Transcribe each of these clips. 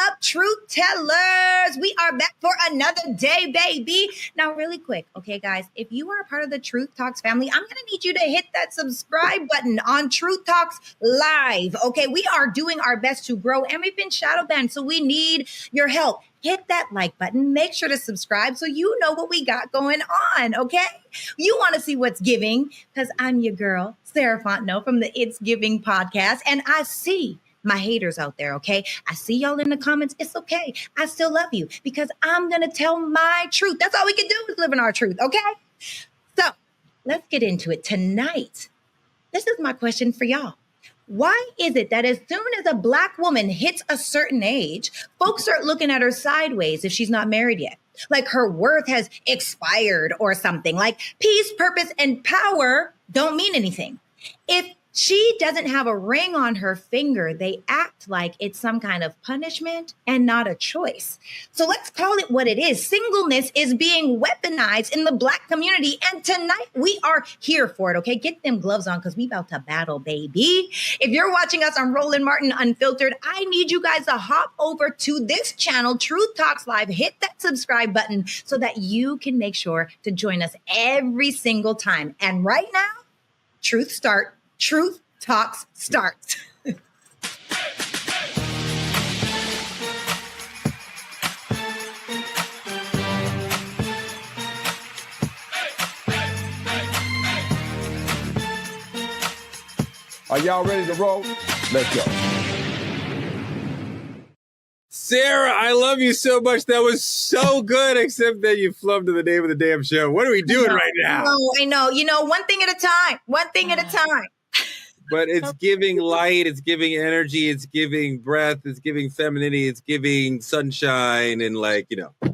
up, truth tellers? We are back for another day, baby. Now, really quick, okay, guys, if you are a part of the Truth Talks family, I'm going to need you to hit that subscribe button on Truth Talks Live. Okay, we are doing our best to grow, and we've been shadow banned, so we need your help. Hit that like button. Make sure to subscribe so you know what we got going on, okay? You want to see what's giving, because I'm your girl, Sarah Fontenot from the It's Giving podcast, and I see my haters out there, okay? I see y'all in the comments. It's okay. I still love you because I'm going to tell my truth. That's all we can do is live in our truth, okay? So let's get into it tonight. This is my question for y'all. Why is it that as soon as a Black woman hits a certain age, folks start looking at her sideways if she's not married yet? Like her worth has expired or something. Like peace, purpose, and power don't mean anything. If she doesn't have a ring on her finger, they act like it's some kind of punishment and not a choice. So let's call it what it is. Singleness is being weaponized in the Black community. And tonight we are here for it, okay? Get them gloves on because we about to battle, baby. If you're watching us on Roland Martin Unfiltered, I need you guys to hop over to this channel, Truth Talks Live. Hit that subscribe button so that you can make sure to join us every single time. And right now, Truth Talks starts. Are y'all ready to roll? Let's go. Sarah, I love you so much. That was so good, except that you flubbed to the name of the damn show. What are we doing right now? I know. You know, one thing at a time. One thing at a time. But it's giving light, it's giving energy, it's giving breath, it's giving femininity, it's giving sunshine, and that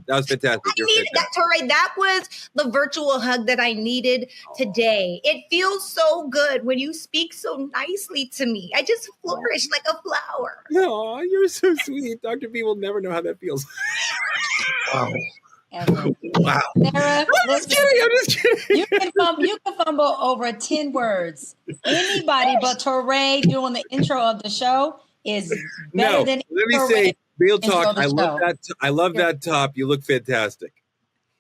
was fantastic. I needed that, Torre. That was the virtual hug that I needed today. It feels so good when you speak so nicely to me. I just flourish like a flower. Oh, you're so sweet. Dr. B will never know how that feels. Wow. Wow. Sarah, I'm just kidding. You can fumble over 10 words. Anybody but Torre doing the intro of the show is better than let me say, real talk. I love that. I love that top. You look fantastic.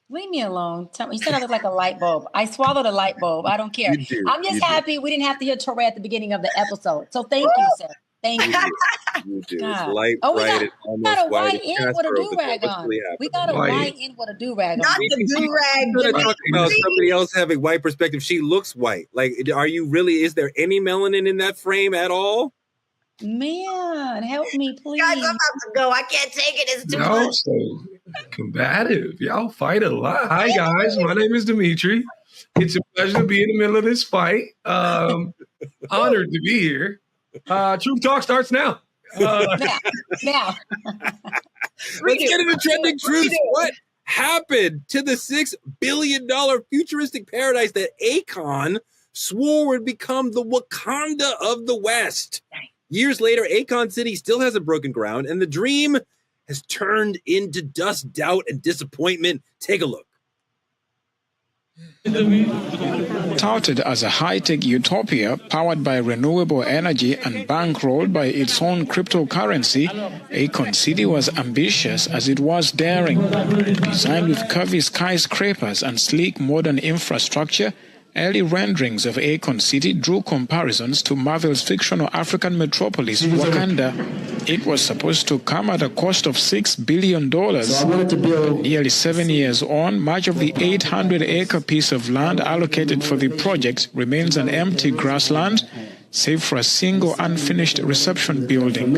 Leave me alone. Tell me, you said I look like a light bulb. I swallowed a light bulb. I don't care. I'm just happy we didn't have to hear Torre at the beginning of the episode. So thank you, Sarah. Thank you. You do. God. Light, we bright, got a white white in with a do-rag on. We got a white in with a do-rag on. Not the do-rag. We're talking about somebody else having white perspective. She looks white. Are you really, is there any melanin in that frame at all? Man, help me, please. Guys, I'm about to go. I can't take it. It's too much. So combative. Y'all fight a lot. Hi, guys. My name is Dimitri. It's a pleasure to be in the middle of this fight. Honored to be here. Truth Talk starts now. Now. Let's get into trending truths. What happened to the $6 billion futuristic paradise that Akon swore would become the Wakanda of the West? Years later, Akon City still hasn't broken ground, and the dream has turned into dust, doubt, and disappointment. Take a look. Touted as a high-tech utopia powered by renewable energy and bankrolled by its own cryptocurrency, Akon City was ambitious as it was daring. Designed with curvy skyscrapers and sleek modern infrastructure, early renderings of Akon City drew comparisons to Marvel's fictional African metropolis, Wakanda. It was supposed to come at a cost of $6 billion. Nearly 7 years on, much of the 800-acre piece of land allocated for the project remains an empty grassland, save for a single unfinished reception building.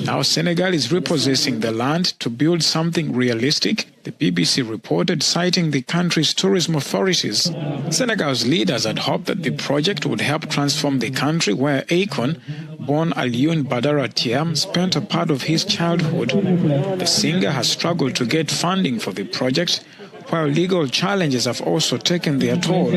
Now Senegal is repossessing the land to build something realistic, the BBC reported, citing the country's tourism authorities. Senegal's leaders had hoped that the project would help transform the country where Akon, born Alioune Badara Thiam, spent a part of his childhood. The singer has struggled to get funding for the project, while legal challenges have also taken their toll.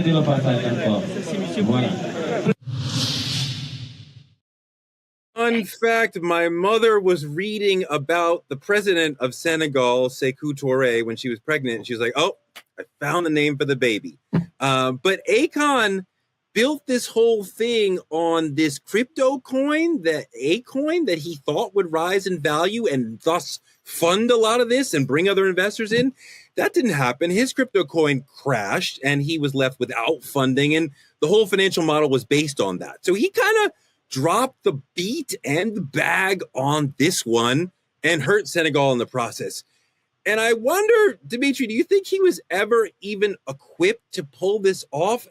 Fun fact, my mother was reading about the president of Senegal, Sékou Touré, when she was pregnant. And she was like, oh, I found the name for the baby. But Akon built this whole thing on this crypto coin, a coin that he thought would rise in value and thus fund a lot of this and bring other investors in. That didn't happen. His crypto coin crashed and he was left without funding. And the whole financial model was based on that. So he kind of dropped the beat and the bag on this one and hurt Senegal in the process. And I wonder, Dimitri, do you think he was ever even equipped to pull this off?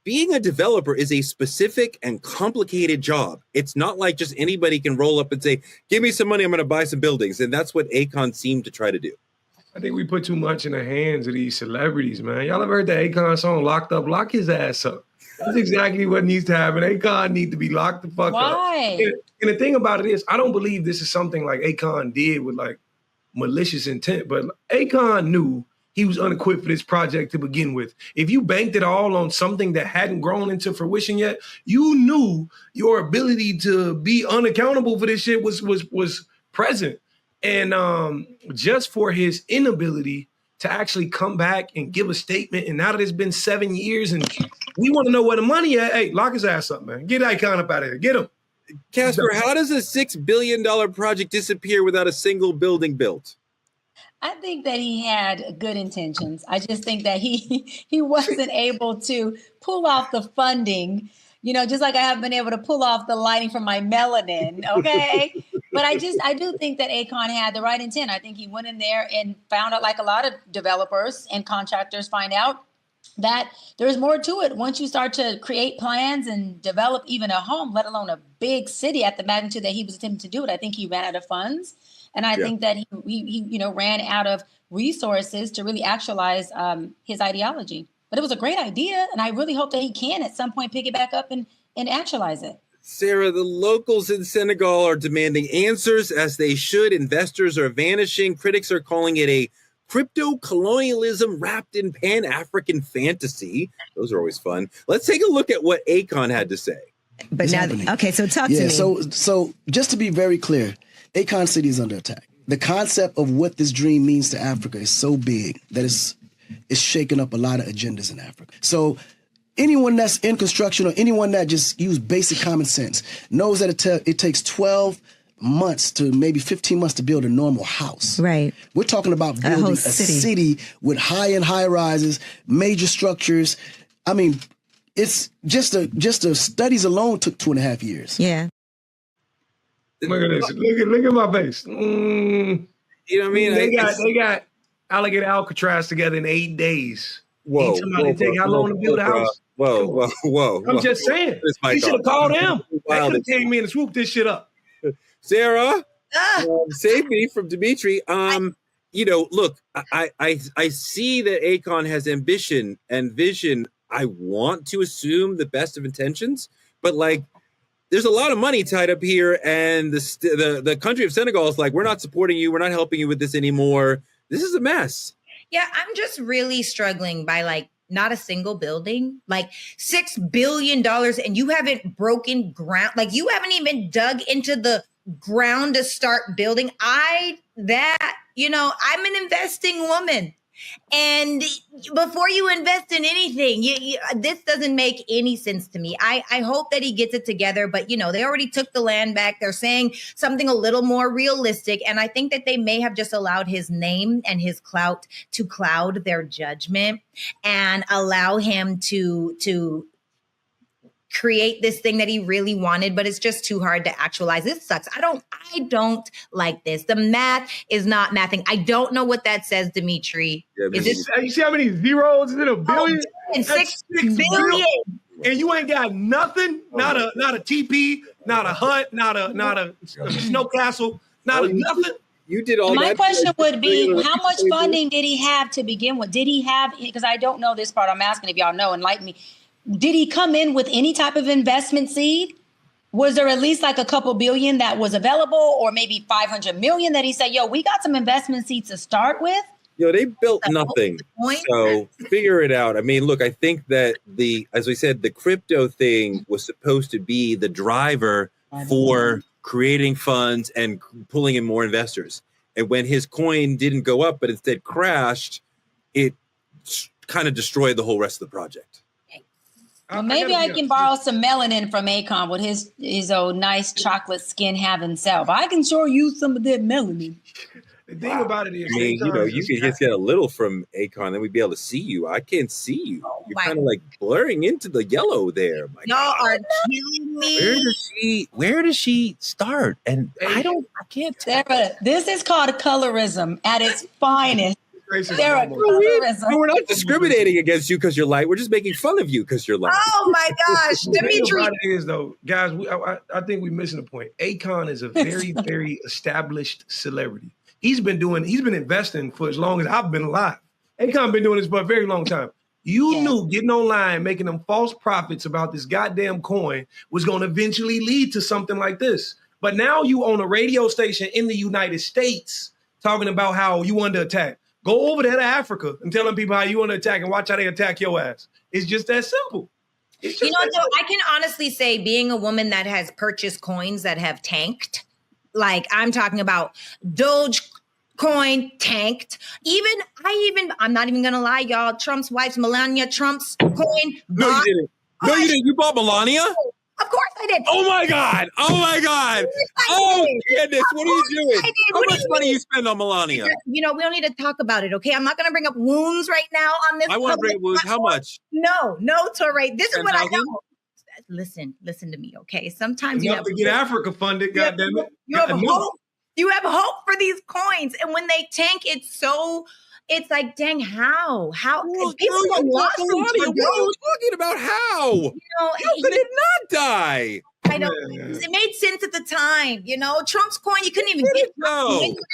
Being a developer is a specific and complicated job. It's not like just anybody can roll up and say, give me some money, I'm going to buy some buildings. And that's what Akon seemed to try to do. I think we put too much in the hands of these celebrities, man. Y'all ever heard the Akon song, Locked Up? Lock his ass up. That's exactly what needs to happen. Akon need to be locked the fuck up. And the thing about it is, I don't believe this is something like Akon did with like malicious intent, but Akon knew he was unequipped for this project to begin with. If you banked it all on something that hadn't grown into fruition yet, you knew your ability to be unaccountable for this shit was present. And just for his inability to actually come back and give a statement, and now that it's been 7 years and we want to know where the money at, hey, lock his ass up, man. Get Akon up out of here. Get him. Casper, how does a $6 billion project disappear without a single building built? I think that he had good intentions. I just think that he wasn't able to pull off the funding, just like I haven't been able to pull off the lighting from my melanin, okay? But I do think that Akon had the right intent. I think he went in there and found out, like a lot of developers and contractors find out, that there's more to it. Once you start to create plans and develop even a home, let alone a big city at the magnitude that he was attempting to do it, I think he ran out of funds. And I think that he ran out of resources to really actualize his ideology. But it was a great idea, and I really hope that he can at some point pick it back up and actualize it. Sarah, the locals in Senegal are demanding answers, as they should. Investors are vanishing. Critics are calling it a crypto colonialism wrapped in Pan-African fantasy. Those are always fun. Let's take a look at what Akon had to say. But now, okay, so talk to me. So just to be very clear, Akon City is under attack. The concept of what this dream means to Africa is so big that it's shaking up a lot of agendas in Africa. So anyone that's in construction or anyone that just use basic common sense knows that it takes 12 months to maybe 15 months to build a normal house. Right. We're talking about building a city with high-end high rises, major structures. I mean, it's just the studies alone took 2.5 years. Yeah. Look at this. Look at my face. You know what I mean? They got Alligator Alcatraz together in 8 days. Whoa. Take how long to build a house? Whoa. I'm just saying. He should have called him. They could have came in and swooped this shit up. Sarah, save me from Dimitri. Look, I see that Akon has ambition and vision. I want to assume the best of intentions, but like, there's a lot of money tied up here, and the country of Senegal is like, we're not supporting you, we're not helping you with this anymore. This is a mess. Yeah, I'm just really struggling by like not a single building, like $6 billion, and you haven't broken ground, like you haven't even dug into the ground to start building. I'm an investing woman. And before you invest in anything, this doesn't make any sense to me. I hope that he gets it together, but they already took the land back. They're saying something a little more realistic. And I think that they may have just allowed his name and his clout to cloud their judgment and allow him to create this thing that he really wanted, but it's just too hard to actualize. This sucks. I don't like this. The math is not mathing. I don't know what that says, Dimitri. Yeah, you see how many zeros in a billion? And 6 billion. And you ain't got nothing, not a TP, not a hut, not a snow castle, nothing. You did all that. My question would be, how much funding did he have to begin with? Did he have, because I don't know this part, I'm asking if y'all know, enlighten me. Did he come in with any type of investment seed? Was there at least like a couple billion that was available, or maybe 500 million that he said, we got some investment seeds to start with? They built nothing. So figure it out. I mean, look, I think that as we said, the crypto thing was supposed to be the driver for creating funds and pulling in more investors. And when his coin didn't go up, but instead crashed, it kind of destroyed the whole rest of the project. Well, maybe I can borrow some melanin from Akon with his old nice chocolate skin having self. I can sure use some of that melanin. The thing about it is, I mean, you could just get a little from Akon, then we'd be able to see you. I can't see you. You're kind of like blurring into the yellow there. Y'all are killing me. Where does she start? And I can't tell. Sarah, this is called colorism at its finest. Sarah, colorism. We're not discriminating against you because you're light. We're just making fun of you because you're light. Oh my gosh, The thing Dimitri. about it is, though, guys, I think we're missing the point. Akon is a very, very established celebrity. He's been investing for as long as I've been alive. Akon been doing this for a very long time. You knew getting online, making them false profits about this goddamn coin was going to eventually lead to something like this. But now you own a radio station in the United States talking about how you under attack. Go over there to Africa and tell them people how you under attack and watch how they attack your ass. It's just that simple. So I can honestly say, being a woman that has purchased coins that have tanked, like I'm talking about Dogecoin tanked. I'm not even gonna lie, y'all. Trump's wife's Melania Trump's coin. No, you didn't. No, you didn't. You bought Melania? Of course I did. Oh my God. Oh goodness. What are you doing? How much money you spend on Melania? We don't need to talk about it, okay? I'm not gonna bring up wounds right now on this. I want to bring up wounds. How much? No, Torre. This is what I know. Listen to me, okay? Sometimes you have to get Africa funded, goddammit. You have hope. You have hope for these coins, and when they tank, it's like, dang, how? Well, people what are you talking about? How? How could it not die? I know. It made sense at the time. Trump's coin, you couldn't even get it.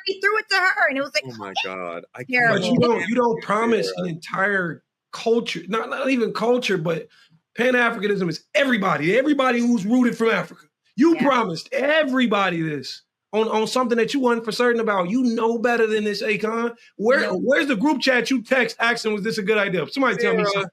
He threw it to her, and it was like, oh my God. But you don't promise an entire culture, not even culture, but Pan-Africanism is everybody who's rooted from Africa. You promised everybody this on something that you weren't for certain about. You know better than this, Akon. Where's the group chat you text asking, was this a good idea? Somebody tell me something.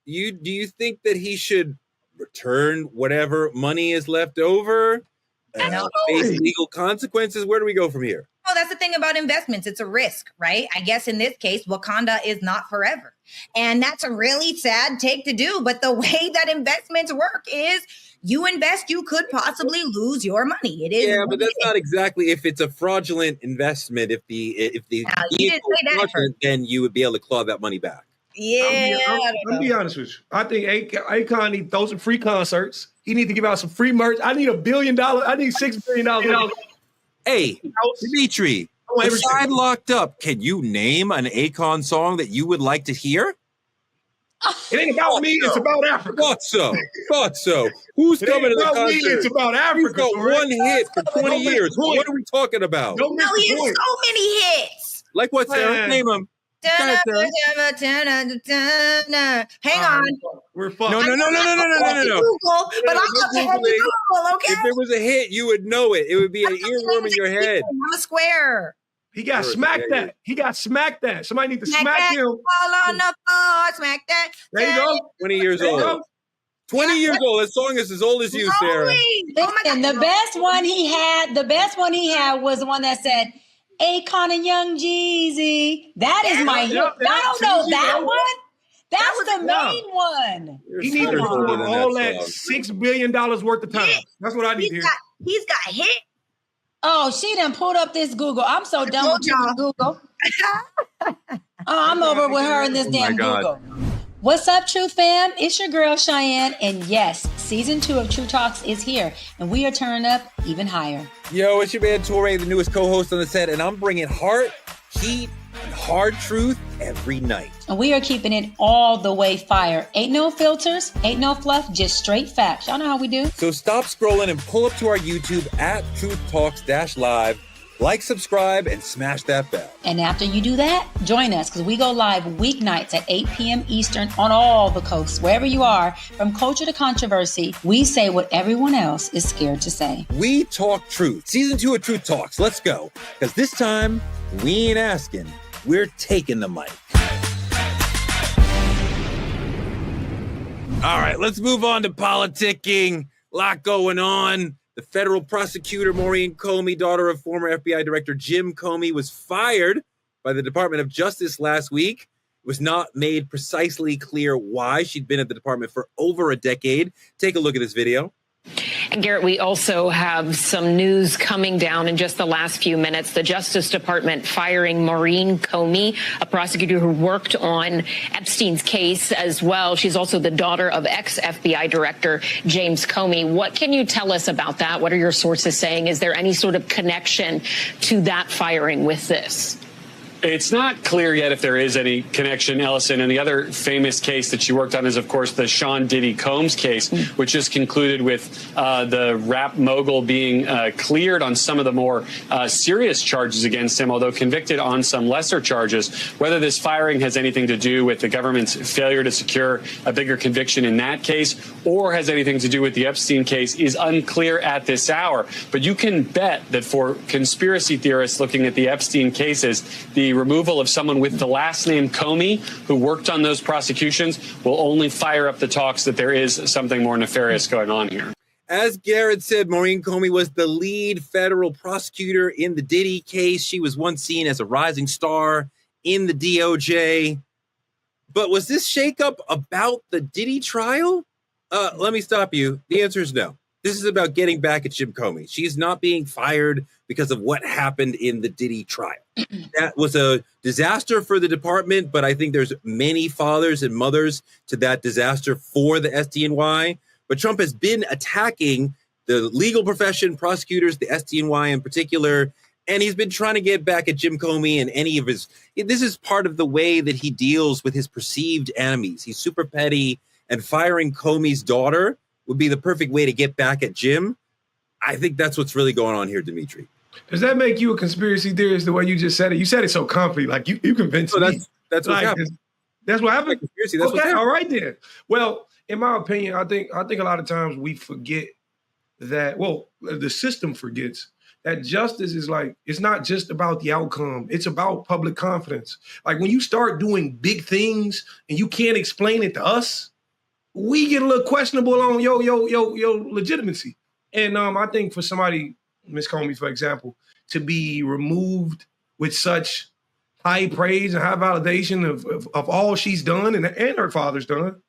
Do you think that he should return whatever money is left over and face legal consequences? Where do we go from here? Oh, that's the thing about investments. It's a risk, right? I guess in this case, Wakanda is not forever. And that's a really sad take to do. But the way that investments work is you invest, you could possibly lose your money. It is. Yeah, but that's not exactly, if it's a fraudulent investment, if the vehicle is fraudulent, then you would be able to claw that money back. Yeah. I'll be honest with you. I think Akon need to throw some free concerts. He need to give out some free merch. I need $1 billion. I need $6 billion. Hey, Dimitri, beside Locked Up, can you name an Akon song that you would like to hear? It ain't about me. It's about Africa. Thought so. Who's coming to the concert? It's about Africa. You've got one hit for 20 years. What are we talking about? No, he has so many hits. Like what, Sarah? Name them. Hang on. We're fucked. No. Google, but I'm not Google, okay? If there was a hit, you would know it. It would be an earworm in your head. I'm a square. He got smacked that. Somebody need to smack him. Fall on the floor, smack that. There you go. 20 years old. 20 years old. That song is as old as you, Sarah. Listen, the best one he had was the one that said, Akon and Young Jeezy. That is my hit. I don't know that one. That's the main one. He needs to pull all that $6 billion worth of time. That's what I need to hear. He's got hit. Oh, she done pulled up this Google. I'm so done with you, Google. I'm over with her in this damn Google. What's up, Truth fam? It's your girl, Cheyenne. And yes, season 2 of True Talks is here. And we are turning up even higher. Yo, it's your man, Torre, the newest co-host on the set. And I'm bringing heart, heat, and hard truth every night. And we are keeping it all the way fire. Ain't no filters, ain't no fluff, just straight facts. Y'all know how we do. So stop scrolling and pull up to our YouTube at TruthTalks-Live. Like, subscribe, and smash that bell. And after you do that, join us because we go live weeknights at 8 p.m. Eastern on all the coasts. Wherever you are, from culture to controversy, we say what everyone else is scared to say. We talk truth. Season 2 of Truth Talks. Let's go. Because this time, we ain't asking. We're taking the mic. All right, let's move on to politicking. A lot going on. The federal prosecutor, Maureen Comey, daughter of former FBI Director Jim Comey, was fired by the Department of Justice last week. It was not made precisely clear why she'd been at the department for over a decade. Take a look at this video. And Garrett, we also have some news coming down in just the last few minutes. The Justice Department firing Maureen Comey, a prosecutor who worked on Epstein's case as well. She's also the daughter of ex-FBI Director James Comey. What can you tell us about that? What are your sources saying? Is there any sort of connection to that firing with this? It's not clear yet if there is any connection, Ellison. And the other famous case that she worked on is, of course, the Sean Diddy Combs case, which just concluded with the rap mogul being cleared on some of the more serious charges against him, although convicted on some lesser charges. Whether this firing has anything to do with the government's failure to secure a bigger conviction in that case or has anything to do with the Epstein case is unclear at this hour. But you can bet that for conspiracy theorists looking at the Epstein cases, the removal of someone with the last name Comey, who worked on those prosecutions, will only fire up the talks that there is something more nefarious going on here. As Garrett said, Maureen Comey was the lead federal prosecutor in the Diddy case. She was once seen as a rising star in the DOJ. But was this shakeup about the Diddy trial? Let me stop you. The answer is no. This is about getting back at Jim Comey. She's not being fired because of what happened in the Diddy trial. That was a disaster for the department, but I think there's many fathers and mothers to that disaster for the SDNY. But Trump has been attacking the legal profession, prosecutors, the SDNY in particular, and he's been trying to get back at Jim Comey and any of his. This is part of the way that he deals with his perceived enemies. He's super petty, and firing Comey's daughter would be the perfect way to get back at Jim. I think that's what's really going on here, Dimitri. Does that make you a conspiracy theorist the way you just said it? You said it so confidently, like you convinced me. That's what happened. That's what happened? Conspiracy, that's what happened. All right then. Well, in my opinion, I think a lot of times we forget that, the system forgets that justice is like, it's not just about the outcome. It's about public confidence. Like when you start doing big things and you can't explain it to us, we get a little questionable on your legitimacy. And I think for somebody, Ms. Comey, for example, to be removed with such high praise and high validation of all she's done and her father's done,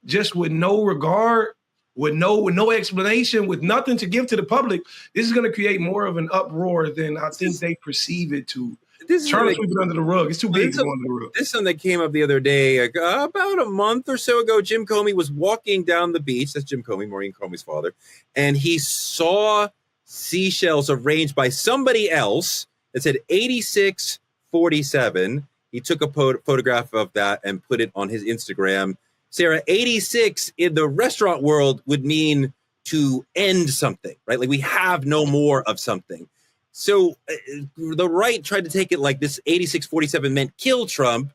just with no regard, with no explanation, with nothing to give to the public, this is going to create more of an uproar than I think they perceive it to. Trying to sweep it under the rug. It's too big to go under the rug. This is something that came up the other day, about a month or so ago. Jim Comey was walking down the beach. That's Jim Comey, Maureen Comey's father. And he saw seashells arranged by somebody else that said 8647. He took a photograph of that and put it on his Instagram. Sarah, 86 in the restaurant world would mean to end something, right? Like we have no more of something. So the right tried to take it like this 8647 meant kill Trump.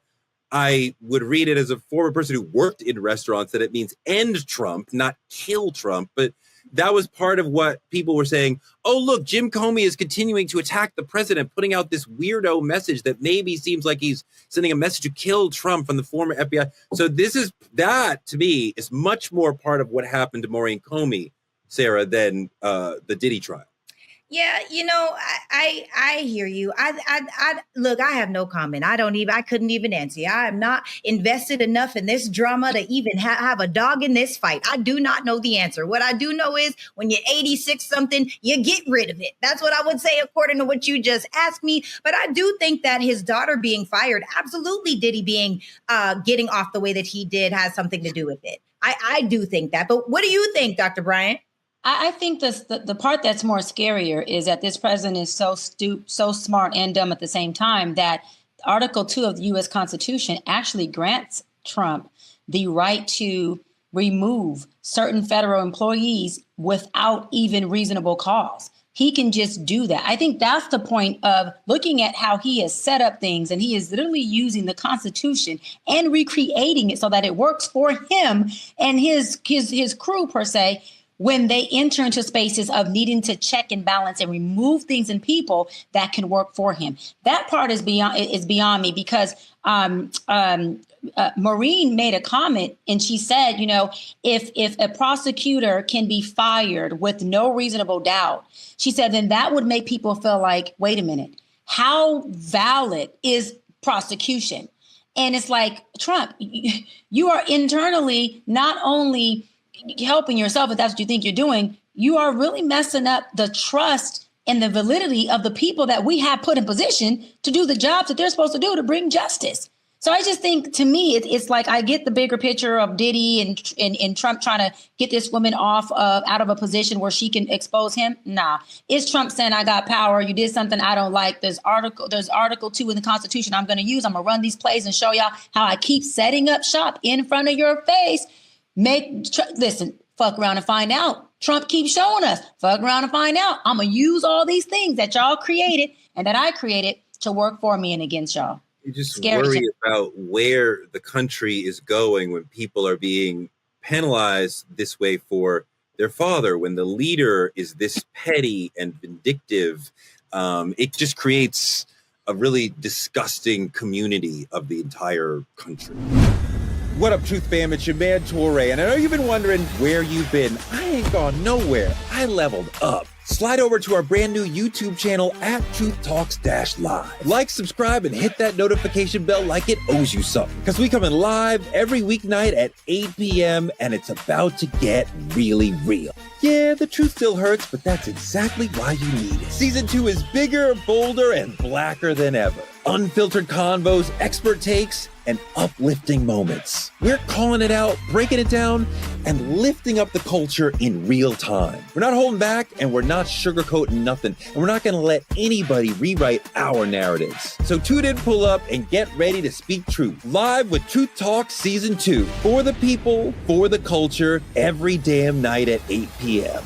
I would read it as a former person who worked in restaurants that it means end Trump, not kill Trump. But that was part of what people were saying. Oh, look, Jim Comey is continuing to attack the president, putting out this weirdo message that maybe seems like he's sending a message to kill Trump from the former FBI. So that to me is much more part of what happened to Maureen Comey, Sarah, than the Diddy trial. Yeah, I hear you. I look, I have no comment. I couldn't even answer. I am not invested enough in this drama to even have a dog in this fight. I do not know the answer. What I do know is when you're 86 something, you get rid of it. That's what I would say according to what you just asked me. But I do think that his daughter being fired, absolutely Diddy being getting off the way that he did has something to do with it. I do think that. But what do you think, Dr. Bryant? I think the part that's more scarier is that this president is so smart and dumb at the same time that Article 2 of the U.S. Constitution actually grants Trump the right to remove certain federal employees without even reasonable cause. He can just do that. I think that's the point of looking at how he has set up things, and he is literally using the Constitution and recreating it so that it works for him and his crew per se, when they enter into spaces of needing to check and balance and remove things and people that can work for him. That part is beyond me because Maureen made a comment and she said, if a prosecutor can be fired with no reasonable doubt, she said, then that would make people feel like, wait a minute, how valid is prosecution? And it's like, Trump, you are internally not only helping yourself if that's what you think you're doing, you are really messing up the trust and the validity of the people that we have put in position to do the jobs that they're supposed to do to bring justice. So I just think, to me, it's like I get the bigger picture of Diddy and Trump trying to get this woman off out of a position where she can expose him. Nah, it's Trump saying, I got power. You did something I don't like. There's Article 2 in the Constitution I'm going to use. I'm going to run these plays and show y'all how I keep setting up shop in front of your face. Listen, fuck around and find out. Trump keeps showing us. Fuck around and find out. I'm going to use all these things that y'all created and that I created to work for me and against y'all. You just worry about where the country is going when people are being penalized this way for their father, when the leader is this petty and vindictive. It just creates a really disgusting community of the entire country. What up, Truth Fam? It's your man, Torre. And I know you've been wondering where you've been. I ain't gone nowhere. I leveled up. Slide over to our brand new YouTube channel at TruthTalks-Live. Like, subscribe, and hit that notification bell like it owes you something. Because we come in live every weeknight at 8 p.m. and it's about to get really real. Yeah, the truth still hurts, but that's exactly why you need it. Season 2 is bigger, bolder, and blacker than ever. Unfiltered convos, expert takes, and uplifting moments. We're calling it out, breaking it down, and lifting up the culture in real time. We're not holding back, and we're not sugarcoating nothing, and we're not going to let anybody rewrite our narratives. So tune in, pull up, and get ready to speak truth. Live with Truth Talk Season 2. For the people, for the culture, every damn night at 8 p.m.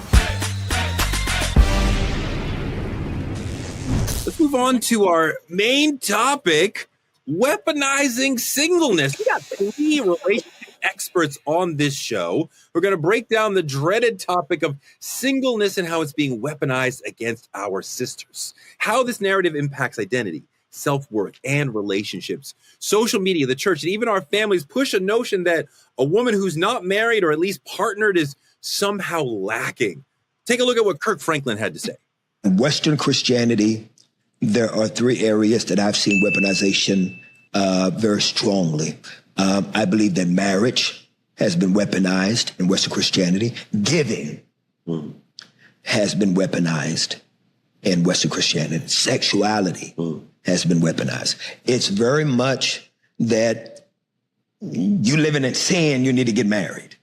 Let's move on to our main topic, weaponizing singleness. We got 3 relationship experts on this show. We're going to break down the dreaded topic of singleness and how it's being weaponized against our sisters, how this narrative impacts identity, self-worth, and relationships. Social media, the church, and even our families push a notion that a woman who's not married or at least partnered is somehow lacking. Take a look at what Kirk Franklin had to say. In Western Christianity, there are 3 areas that I've seen weaponization very strongly. I believe that marriage has been weaponized in Western Christianity. Giving has been weaponized in Western Christianity. Sexuality has been weaponized. It's very much that you living in sin, you need to get married.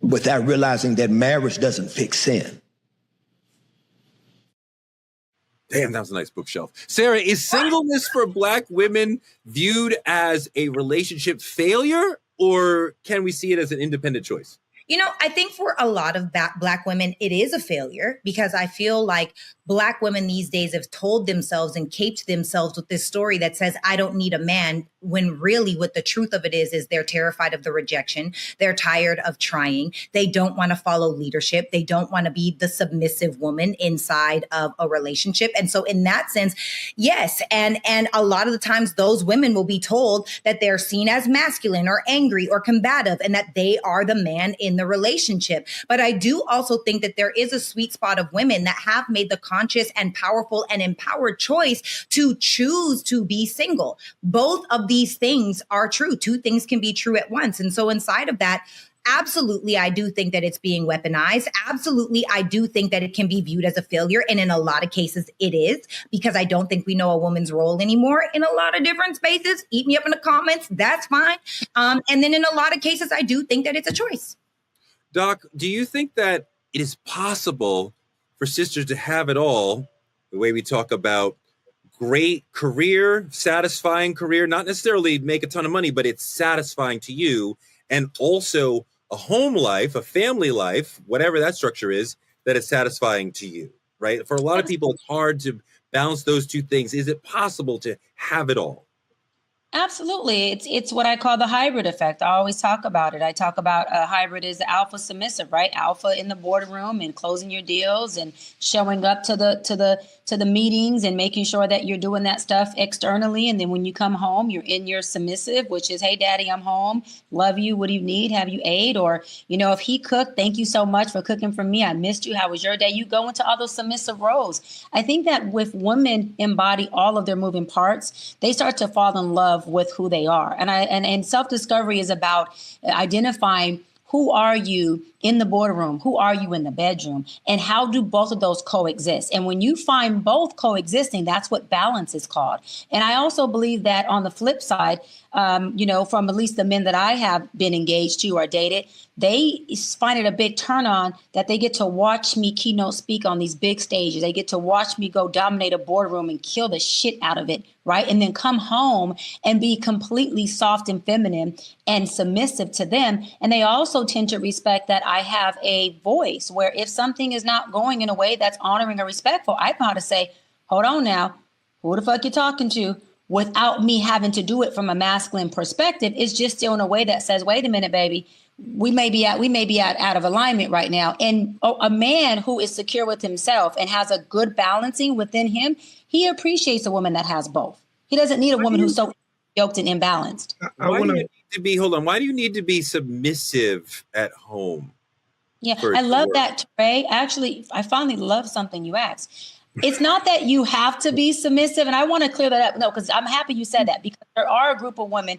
Without realizing that marriage doesn't fix sin. Damn, that was a nice bookshelf. Sarah, is singleness for Black women viewed as a relationship failure, or can we see it as an independent choice? You know, I think for a lot of Black women, it is a failure because I feel like Black women these days have told themselves and caped themselves with this story that says, I don't need a man, when really what the truth of it is they're terrified of the rejection. They're tired of trying. They don't want to follow leadership. They don't want to be the submissive woman inside of a relationship. And so in that sense, yes. And a lot of the times those women will be told that they're seen as masculine or angry or combative and that they are the man in the relationship. But I do also think that there is a sweet spot of women that have made the conscious and powerful and empowered choice to choose to be single. Both of these things are true. 2 things can be true at once. And so inside of that, absolutely, I do think that it's being weaponized. Absolutely, I do think that it can be viewed as a failure. And in a lot of cases, it is, because I don't think we know a woman's role anymore in a lot of different spaces. Eat me up in the comments. That's fine. And then in a lot of cases, I do think that it's a choice. Doc, do you think that it is possible for sisters to have it all, the way we talk about great career, satisfying career, not necessarily make a ton of money, but it's satisfying to you, and also a home life, a family life, whatever that structure is, that is satisfying to you, right? For a lot of people, it's hard to balance those 2 things. Is it possible to have it all? Absolutely. It's what I call the hybrid effect. I always talk about it. I talk about a hybrid is alpha submissive, right? Alpha in the boardroom and closing your deals and showing up to the meetings and making sure that you're doing that stuff externally. And then when you come home, you're in your submissive, which is, hey, daddy, I'm home. Love you. What do you need? Have you ate? Or, you know, if he cooked, thank you so much for cooking for me. I missed you. How was your day? You go into all those submissive roles. I think that with women embody all of their moving parts, they start to fall in love love with who they are. And self-discovery is about identifying who are you in the boardroom, who are you in the bedroom, and how do both of those coexist? And when you find both coexisting, that's what balance is called. And I also believe that on the flip side, from at least the men that I have been engaged to or dated, they find it a big turn on that they get to watch me keynote speak on these big stages. They get to watch me go dominate a boardroom and kill the shit out of it, right? And then come home and be completely soft and feminine and submissive to them. And they also tend to respect that I have a voice where if something is not going in a way that's honoring or respectful, I know how to say, hold on now, who the fuck you talking to? Without me having to do it from a masculine perspective. It's just still in a way that says, wait a minute, baby, we may be out of alignment right now. And a man who is secure with himself and has a good balancing within him, he appreciates a woman that has both. He doesn't need a woman who's so yoked and imbalanced. Why do you need to be submissive at home? Yeah, I love that, Trey. Actually, I finally love something you asked. It's not that you have to be submissive. And I want to clear that up. No, because I'm happy you said that, because there are a group of women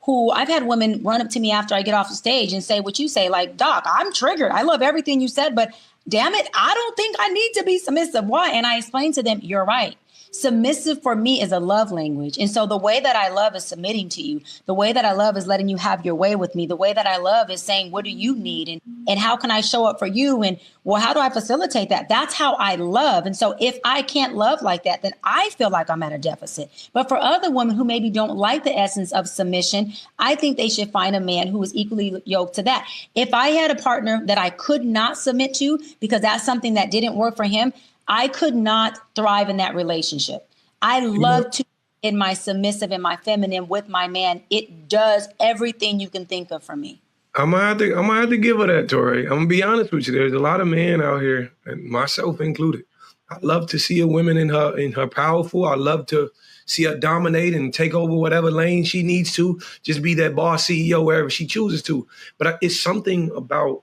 who I've had women run up to me after I get off the stage and say what you say, like, Doc, I'm triggered. I love everything you said, but damn it, I don't think I need to be submissive. Why? And I explained to them, you're right. Submissive for me is a love language. And so the way that I love is submitting to you. The way that I love is letting you have your way with me. The way that I love is saying, what do you need? And how can I show up for you? And well, how do I facilitate that? That's how I love. And so if I can't love like that, then I feel like I'm at a deficit. But for other women who maybe don't like the essence of submission, I think they should find a man who is equally yoked to that. If I had a partner that I could not submit to because that's something that didn't work for him, I could not thrive in that relationship. I love to be in my submissive and my feminine with my man. It does everything you can think of for me. I'm gonna have to give her that, Tori. I'm gonna be honest with you. There's a lot of men out here, and myself included. I love to see a woman in her powerful. I love to see her dominate and take over whatever lane she needs to. Just be that boss CEO wherever she chooses to. But it's something about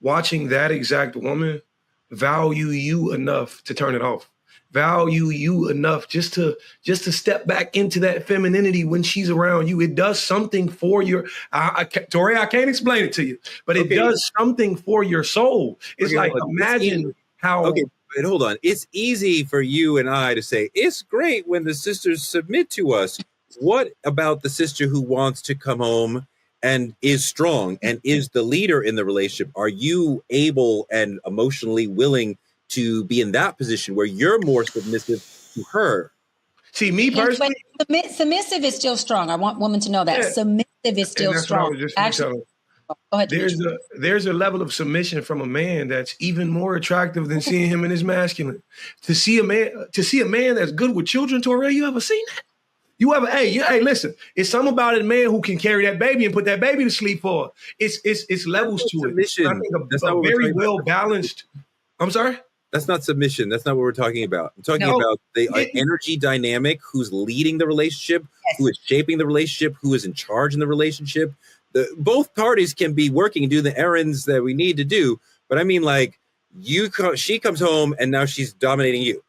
watching that exact woman value you enough to turn it off. Value you enough just to step back into that femininity when she's around you. It does something for your, Tori, I can't explain it to you, but it does something for your soul. It's like, imagine how. Okay, but hold on. It's easy for you and I to say, it's great when the sisters submit to us. What about the sister who wants to come home and is strong and is the leader in the relationship? Are you able and emotionally willing to be in that position where you're more submissive to her? See, me personally, submissive is still strong. I want women to know that submissive is still strong. Actually, go ahead. There's a level of submission from a man that's even more attractive than seeing him in his masculine. To see a man that's good with children, Torre, you ever seen that? You ever, hey, listen, it's something about a man who can carry that baby and put that baby to sleep for. It's levels to it. I think a very well balanced. I'm sorry? That's not submission. That's not what we're talking about. I'm talking about the energy dynamic, who's leading the relationship, who is shaping the relationship, who is in charge in the relationship. Both parties can be working and do the errands that we need to do. But I mean, like, she comes home and now she's dominating you,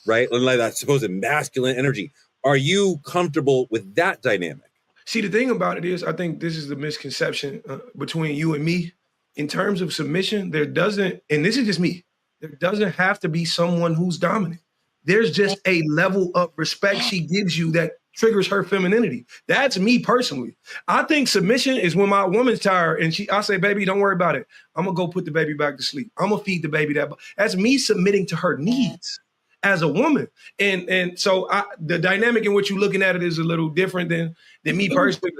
right? And like that supposed masculine energy. Are you comfortable with that dynamic? See, the thing about it is, I think this is the misconception between you and me. In terms of submission, there doesn't, and this is just me, there doesn't have to be someone who's dominant. There's just a level of respect she gives you that triggers her femininity. That's me personally. I think submission is when my woman's tired and I say, baby, don't worry about it. I'm gonna go put the baby back to sleep. I'm gonna feed the baby that. That's me submitting to her needs as a woman. And so the dynamic in which you're looking at it is a little different than me personally.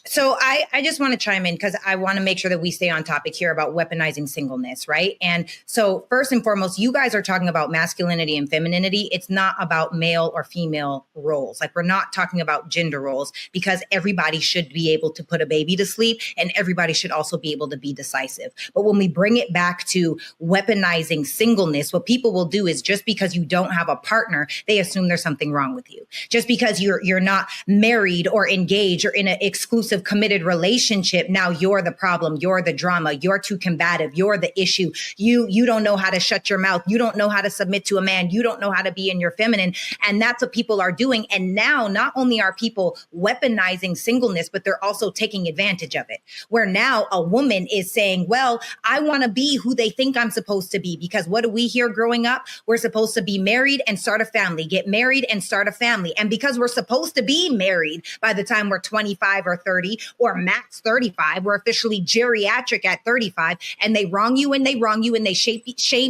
So I just want to chime in because I want to make sure that we stay on topic here about weaponizing singleness, right? And so first and foremost, you guys are talking about masculinity and femininity. It's not about male or female roles. Like, we're not talking about gender roles, because everybody should be able to put a baby to sleep and everybody should also be able to be decisive. But when we bring it back to weaponizing singleness, what people will do is, just because you don't have a partner, they assume there's something wrong with you. Just because you're not married or engaged or in an exclusive exclusive committed relationship, now you're the problem, you're the drama, you're too combative, you're the issue. You don't know how to shut your mouth. You don't know how to submit to a man. You don't know how to be in your feminine. And that's what people are doing. And now not only are people weaponizing singleness, but they're also taking advantage of it, where now a woman is saying, well, I want to be who they think I'm supposed to be, because what do we hear growing up? We're supposed to be married and start a family, get married and start a family. And because we're supposed to be married by the time we're 25 or 30 or max 35, we're officially geriatric at 35, and they wrong you and they wrong you and they shame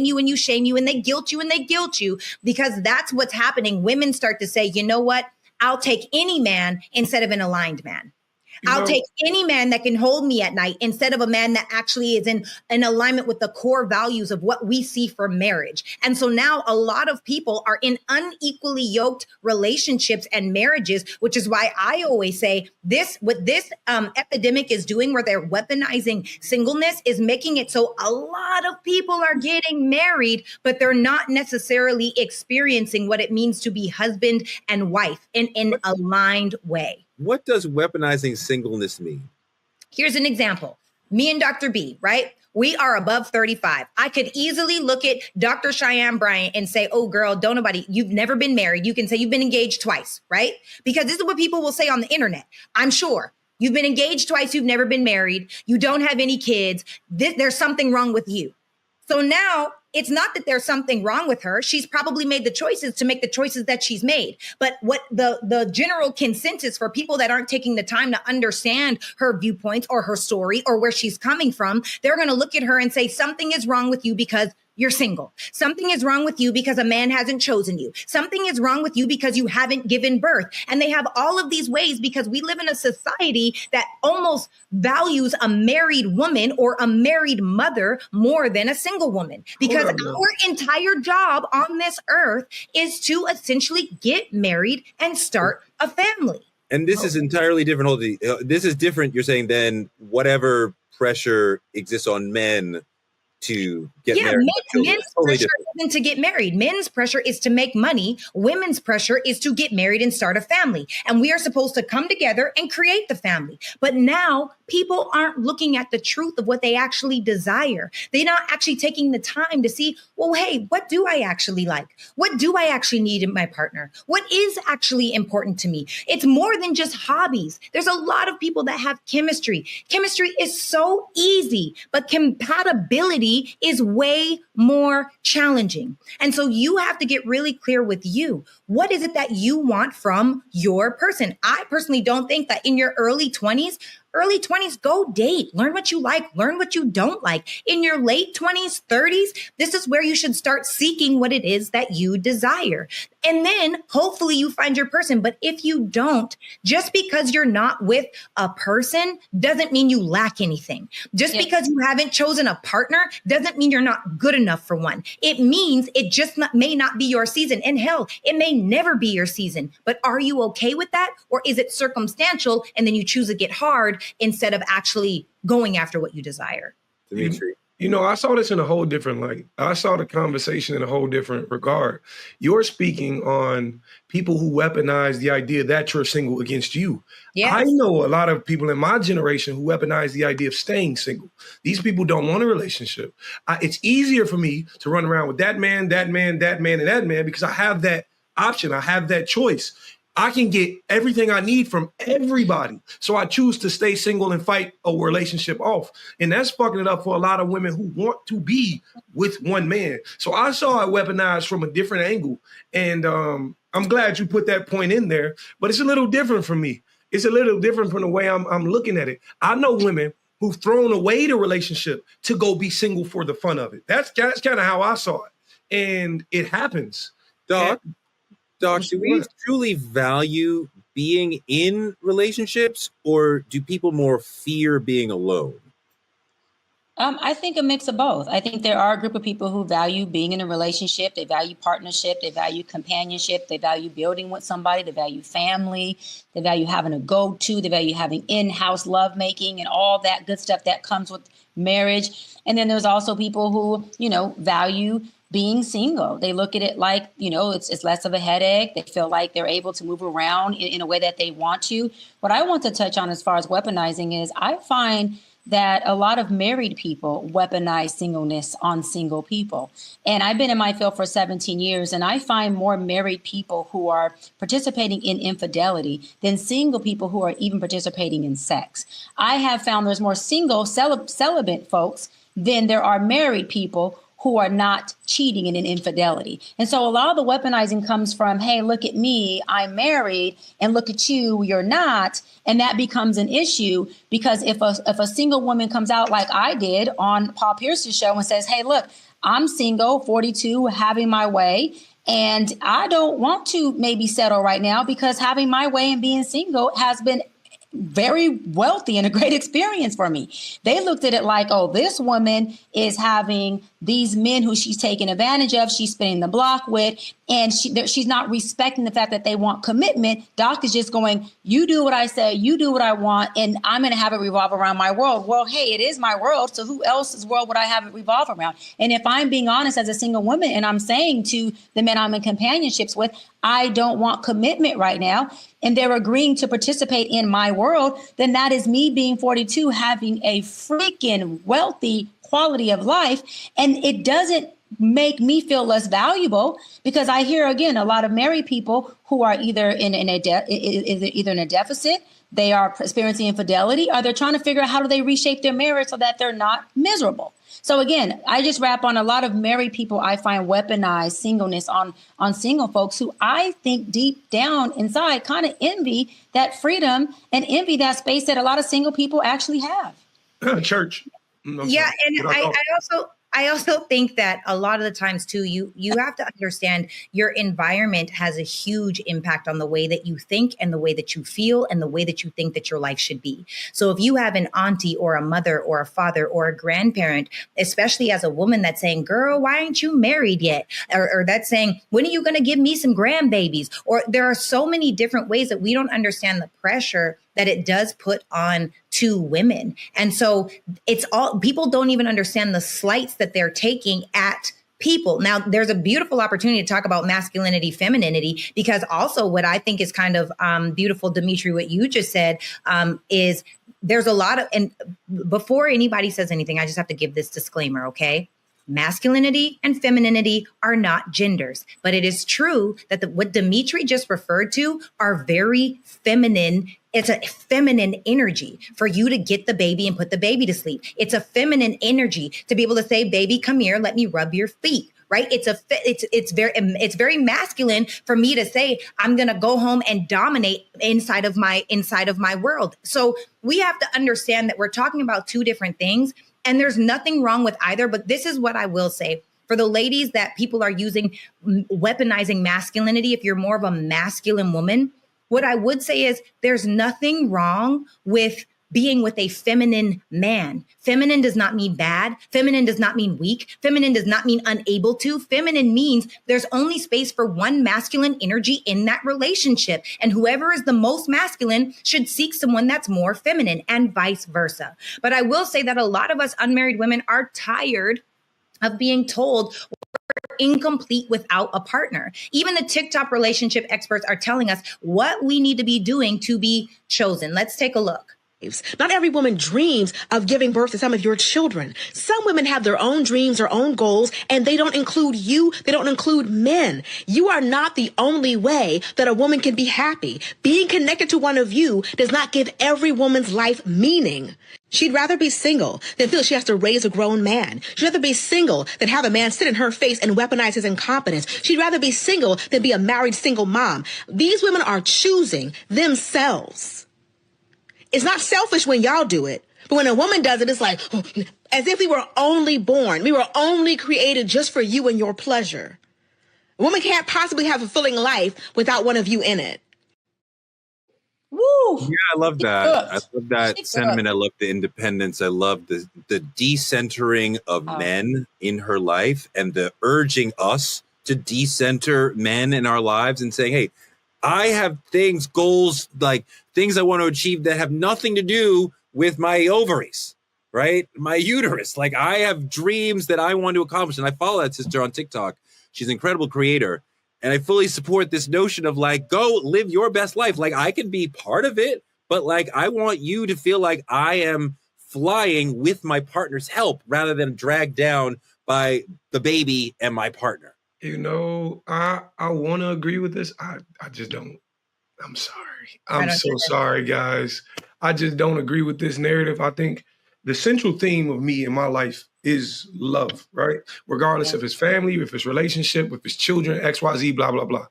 you and you shame you and they guilt you and they guilt you, because that's what's happening. Women start to say, you know what? I'll take any man instead of an aligned man. I'll take any man that can hold me at night instead of a man that actually is in alignment with the core values of what we see for marriage. And so now a lot of people are in unequally yoked relationships and marriages, which is why I always say what this epidemic is doing, where they're weaponizing singleness, is making it so a lot of people are getting married, but they're not necessarily experiencing what it means to be husband and wife in an aligned way. What does weaponizing singleness mean? Here's an example. Me and Dr. B, right? We are above 35. I could easily look at Dr. Cheyenne Bryant and say, oh, girl, you've never been married. You can say you've been engaged twice, right? Because this is what people will say on the internet. I'm sure. You've been engaged twice. You've never been married. You don't have any kids. There's something wrong with you. So now it's not that there's something wrong with her. She's probably made the choices to make the choices that she's made. But what the general consensus for people that aren't taking the time to understand her viewpoints or her story or where she's coming from, they're going to look at her and say something is wrong with you because you're single. Something is wrong with you because a man hasn't chosen you. Something is wrong with you because you haven't given birth. And they have all of these ways, because we live in a society that almost values a married woman or a married mother more than a single woman. Because our entire job on this earth is to essentially get married and start a family. And this is entirely different. This is different, you're saying, than whatever pressure exists on men to get married. Men's pressure isn't to get married. Men's pressure is to make money. Women's pressure is to get married and start a family. And we are supposed to come together and create the family. But now people aren't looking at the truth of what they actually desire. They're not actually taking the time to see, well, hey, what do I actually like? What do I actually need in my partner? What is actually important to me? It's more than just hobbies. There's a lot of people that have chemistry. Chemistry is so easy, but compatibility is way more challenging. And so you have to get really clear with you. What is it that you want from your person? I personally don't think that in your early 20s, go date, learn what you like, learn what you don't like. In your late 20s, 30s, this is where you should start seeking what it is that you desire. And then hopefully you find your person. But if you don't, just because you're not with a person doesn't mean you lack anything. Just because you haven't chosen a partner doesn't mean you're not good enough for one. It means it just may not be your season. And hell, it may never be your season. But are you okay with that? Or is it circumstantial and then you choose to get hard instead of actually going after what you desire? Dimitri. I saw this in a whole different light. I saw the conversation in a whole different regard. You're speaking on people who weaponize the idea that you're single against you. Yes. I know a lot of people in my generation who weaponize the idea of staying single. These people don't want a relationship. It's easier for me to run around with that man, and that man because I have that option. I have that choice. I can get everything I need from everybody. So I choose to stay single and fight a relationship off. And that's fucking it up for a lot of women who want to be with one man. So I saw it weaponized from a different angle. And I'm glad you put that point in there. But it's a little different for me. It's a little different from the way I'm looking at it. I know women who've thrown away the relationship to go be single for the fun of it. That's kind of how I saw it. And it happens. Doc, do we truly value being in relationships, or do people more fear being alone? I think a mix of both. I think there are a group of people who value being in a relationship. They value partnership. They value companionship. They value building with somebody. They value family. They value having a go-to. They value having in-house lovemaking and all that good stuff that comes with marriage. And then there's also people who, value being single. They look at it like, it's less of a headache. They feel like they're able to move around in a way that they want to. What I want to touch on as far as weaponizing is I find that a lot of married people weaponize singleness on single people. And I've been in my field for 17 years, and I find more married people who are participating in infidelity than single people who are even participating in sex. I have found there's more single celibate folks than there are married people who are not cheating and in infidelity. And so a lot of the weaponizing comes from, hey, look at me, I'm married, and look at you, you're not. And that becomes an issue because if a single woman comes out like I did on Paul Pierce's show and says, hey, look, I'm single, 42, having my way, and I don't want to maybe settle right now because having my way and being single has been very wealthy and a great experience for me. They looked at it like, oh, this woman is having these men who she's taking advantage of, she's spinning the block with, and she's not respecting the fact that they want commitment. Doc is just going, you do what I say, you do what I want, and I'm going to have it revolve around my world. Well, hey, it is my world, so who else's world would I have it revolve around? And if I'm being honest as a single woman and I'm saying to the men I'm in companionships with, I don't want commitment right now, and they're agreeing to participate in my world, then that is me being 42, having a freaking wealthy quality of life. And it doesn't make me feel less valuable because I hear, again, a lot of married people who are either in a deficit, they are experiencing infidelity, or they're trying to figure out how do they reshape their marriage so that they're not miserable. So again, I just wrap on a lot of married people I find weaponize singleness on single folks who I think deep down inside kind of envy that freedom and envy that space that a lot of single people actually have. Church. Yeah, and I also think that a lot of the times too, you have to understand your environment has a huge impact on the way that you think and the way that you feel and the way that you think that your life should be. So if you have an auntie or a mother or a father or a grandparent, especially as a woman that's saying, girl, why aren't you married yet? Or that's saying, when are you going to give me some grandbabies? Or there are so many different ways that we don't understand the pressure that it does put on to women. And so it's all, people don't even understand the slights that they're taking at people. Now, there's a beautiful opportunity to talk about masculinity, femininity, because also what I think is kind of beautiful, Dimitri, what you just said is there's a lot of, and before anybody says anything, I just have to give this disclaimer, okay? Masculinity and femininity are not genders, but it is true that what Dimitri just referred to are very feminine. It's a feminine energy for you to get the baby and put the baby to sleep. It's a feminine energy to be able to say, baby, come here, let me rub your feet. Right? It's very masculine for me to say, I'm going to go home and dominate inside of my world. So we have to understand that we're talking about two different things. And there's nothing wrong with either. But this is what I will say. For the ladies that people are using, weaponizing masculinity, if you're more of a masculine woman, what I would say is there's nothing wrong with being with a feminine man. Feminine does not mean bad. Feminine does not mean weak. Feminine does not mean unable to. Feminine means there's only space for one masculine energy in that relationship. And whoever is the most masculine should seek someone that's more feminine and vice versa. But I will say that a lot of us unmarried women are tired of being told we're incomplete without a partner. Even the TikTok relationship experts are telling us what we need to be doing to be chosen. Let's take a look. Not every woman dreams of giving birth to some of your children. Some women have their own dreams, their own goals, and they don't include you. They don't include men. You are not the only way that a woman can be happy. Being connected to one of you does not give every woman's life meaning. She'd rather be single than feel she has to raise a grown man. She'd rather be single than have a man sit in her face and weaponize his incompetence. She'd rather be single than be a married single mom. These women are choosing themselves. It's not selfish when y'all do it, but when a woman does it, it's like, as if we were only born. We were only created just for you and your pleasure. A woman can't possibly have a fulfilling life without one of you in it. Woo! Yeah, I love that. I love that sentiment. I love the independence. I love the decentering of men in her life and the urging us to decenter men in our lives and saying, hey, I have things, goals, like things I want to achieve that have nothing to do with my ovaries. right? My uterus. Like, I have dreams that I want to accomplish. And I follow that sister on TikTok. She's an incredible creator. And I fully support this notion of like, go live your best life. Like, I can be part of it, but like, I want you to feel like I am flying with my partner's help rather than dragged down by the baby and my partner. You know, I want to agree with this. I just don't. I'm sorry. I'm so sorry, guys. I just don't agree with this narrative. I think the central theme of me in my life is love, right? Regardless if it's family, if it's relationship, if it's children, XYZ, blah, blah, blah.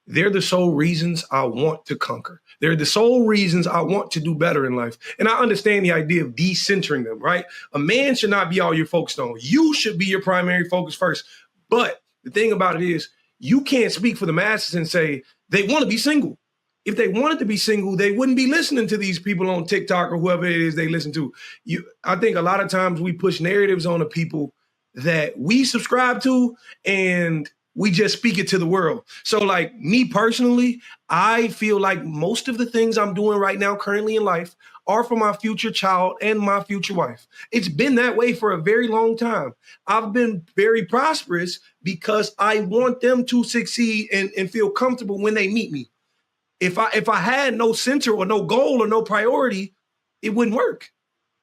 They're the sole reasons I want to conquer. They're the sole reasons I want to do better in life. And I understand the idea of decentering them, right? A man should not be all you're focused on. You should be your primary focus first. But the thing about it is, you can't speak for the masses and say they want to be single. If they wanted to be single, they wouldn't be listening to these people on TikTok or whoever it is they listen to. I think a lot of times we push narratives on the people that we subscribe to, and we just speak it to the world. So like me personally, I feel like most of the things I'm doing right now currently in life are for my future child and my future wife. It's been that way for a very long time. I've been very prosperous because I want them to succeed and feel comfortable when they meet me. If I had no center or no goal or no priority, it wouldn't work.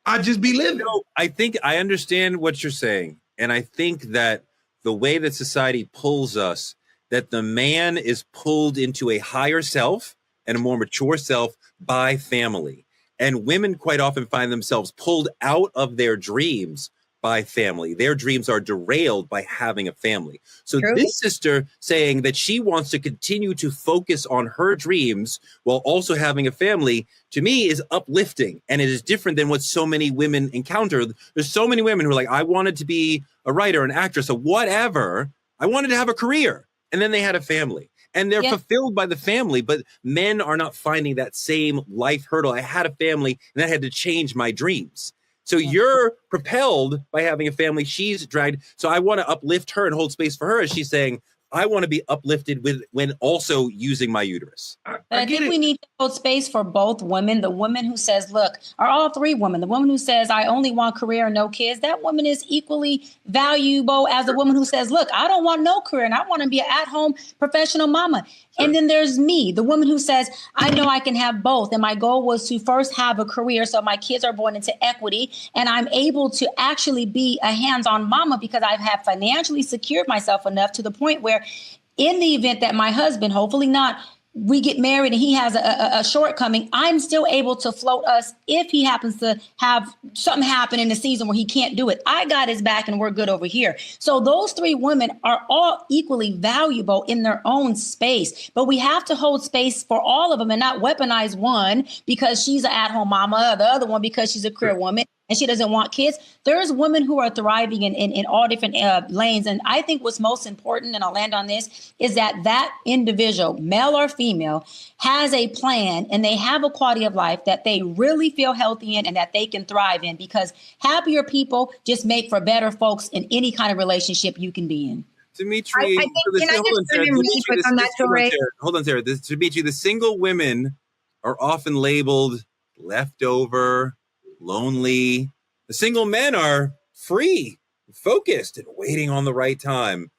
I'd just be living. I think I understand what you're saying. And I think that the way that society pulls us, that the man is pulled into a higher self and a more mature self by family. And women quite often find themselves pulled out of their dreams by family. Their dreams are derailed by having a family. So this sister saying that she wants to continue to focus on her dreams while also having a family, to me, is uplifting. And it is different than what so many women encounter. There's so many women who are like, I wanted to be a writer, an actress, or whatever. I wanted to have a career. And then they had a family. And they're fulfilled by the family, but men are not finding that same life hurdle. I had a family and that had to change my dreams. So you're propelled by having a family. She's dragged. So I want to uplift her and hold space for her as she's saying, I want to be uplifted when also using my uterus. But I think we need to hold space for both women. The woman who says, look, are all three women. The woman who says, I only want career and no kids. That woman is equally valuable as the woman who says, look, I don't want no career and I want to be an at-home professional mama. And then there's me, the woman who says, I know I can have both. And my goal was to first have a career so my kids are born into equity and I'm able to actually be a hands-on mama because I have financially secured myself enough to the point where in the event that my husband, hopefully not, we get married and he has a shortcoming, I'm still able to float us if he happens to have something happen in the season where he can't do it. I got his back and we're good over here. So those three women are all equally valuable in their own space, but we have to hold space for all of them and not weaponize one because she's an at-home mama, the other one because she's a career woman and she doesn't want kids. There's women who are thriving in all different lanes. And I think what's most important, and I'll land on this, is that individual, male or female, has a plan and they have a quality of life that they really feel healthy in and that they can thrive in, because happier people just make for better folks in any kind of relationship you can be in. Dimitri, hold on, Sarah. Dimitri, the single women are often labeled leftover, lonely. The single men are free, focused, and waiting on the right time.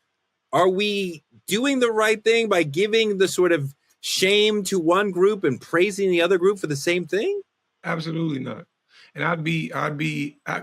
Are we doing the right thing by giving the sort of shame to one group and praising the other group for the same thing? Absolutely not. And I'd be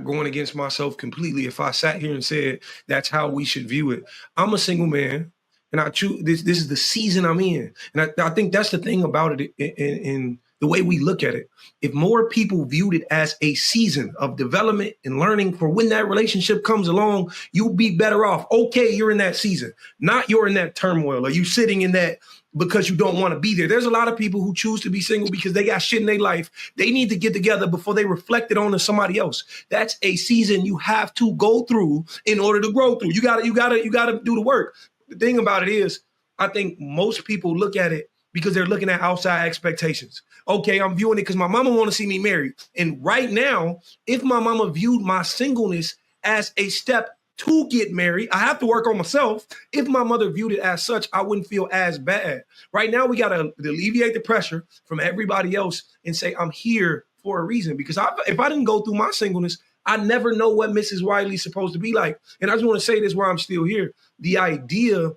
going against myself completely if I sat here and said that's how we should view it. I'm a single man, and I choose this is the season I'm in. And I think that's the thing about it in the way we look at it. If more people viewed it as a season of development and learning for when that relationship comes along, you'll be better off. Okay, you're in that season, not you're in that turmoil, or you sitting in that because you don't want to be there. There's a lot of people who choose to be single because they got shit in their life. They need to get together before they reflect it on to somebody else. That's a season you have to go through in order to grow through. You gotta do the work. The thing about it is, I think most people look at it because they're looking at outside expectations. Okay, I'm viewing it because my mama want to see me married. And right now, if my mama viewed my singleness as a step to get married, I have to work on myself. If my mother viewed it as such, I wouldn't feel as bad. Right now, we got to alleviate the pressure from everybody else and say, I'm here for a reason. Because if I didn't go through my singleness, I never know what Mrs. Wiley's supposed to be like. And I just want to say this while I'm still here. The idea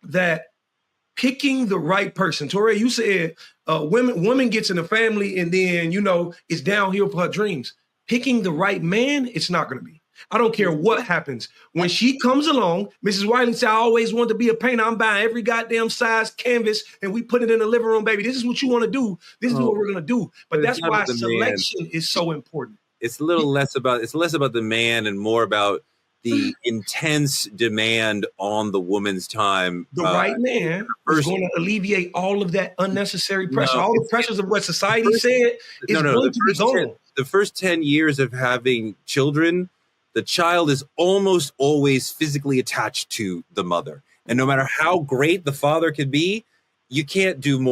that picking the right person, Torre, you said woman gets in a family and then, it's downhill for her dreams. Picking the right man, it's not going to be. I don't care what happens. When she comes along, Mrs. Wiley said, I always wanted to be a painter. I'm buying every goddamn size canvas and we put it in the living room, baby. This is what you want to do. This is what we're going to do. But that's why selection is so important. It's a little less about the man and more about the intense demand on the woman's time. The right man is going to alleviate all of that unnecessary pressure. All the pressures of what society said is going to be gone. The first 10 years of having children, the child is almost always physically attached to the mother. And no matter how great the father can be, she's going to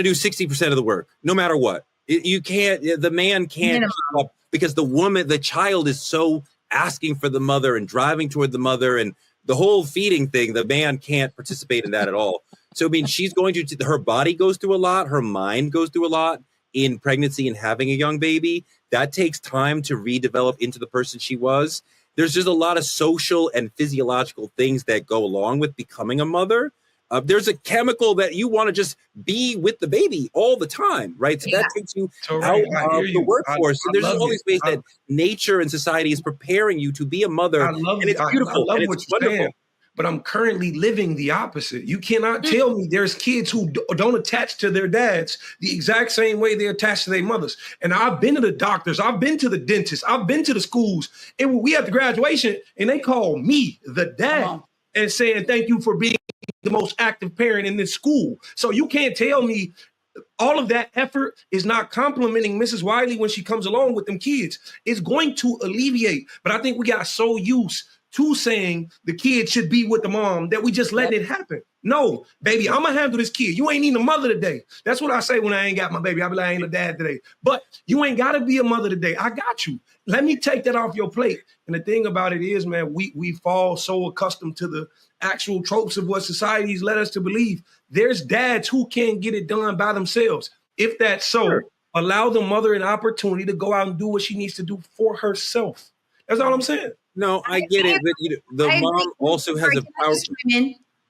do 60% of the work, no matter what. The man can't keep up because the child is so asking for the mother and driving toward the mother and the whole feeding thing, the man can't participate in that at all. So, I mean, she's going to, her body goes through a lot, her mind goes through a lot in pregnancy and having a young baby. That takes time to redevelop into the person she was. There's just a lot of social and physiological things that go along with becoming a mother. There's a chemical that you want to just be with the baby all the time, right? So that takes you out of the workforce. So there's all these ways that nature and society is preparing you to be a mother. And it's beautiful. And it's wonderful. But I'm currently living the opposite. You cannot tell me there's kids who don't attach to their dads the exact same way they're attached to their mothers. And I've been to the doctors, I've been to the dentist, I've been to the schools, and we at the graduation, and they call me the dad and saying, thank you for being the most active parent in this school. So you can't tell me all of that effort is not complimenting Mrs. Wiley when she comes along with them kids. It's going to alleviate. But I think we got so used to saying the kid should be with the mom that we just letting it happen. No, baby, I'm going to handle this kid. You ain't even a mother today. That's what I say when I ain't got my baby. I be like, I ain't a dad today. But you ain't got to be a mother today. I got you. Let me take that off your plate. And the thing about it is, man, we fall so accustomed to the actual tropes of what society's led us to believe. There's dads who can't get it done by themselves. If that's so, allow the mother an opportunity to go out and do what she needs to do for herself. That's all I'm saying. No, I get it. But the mom also has a power.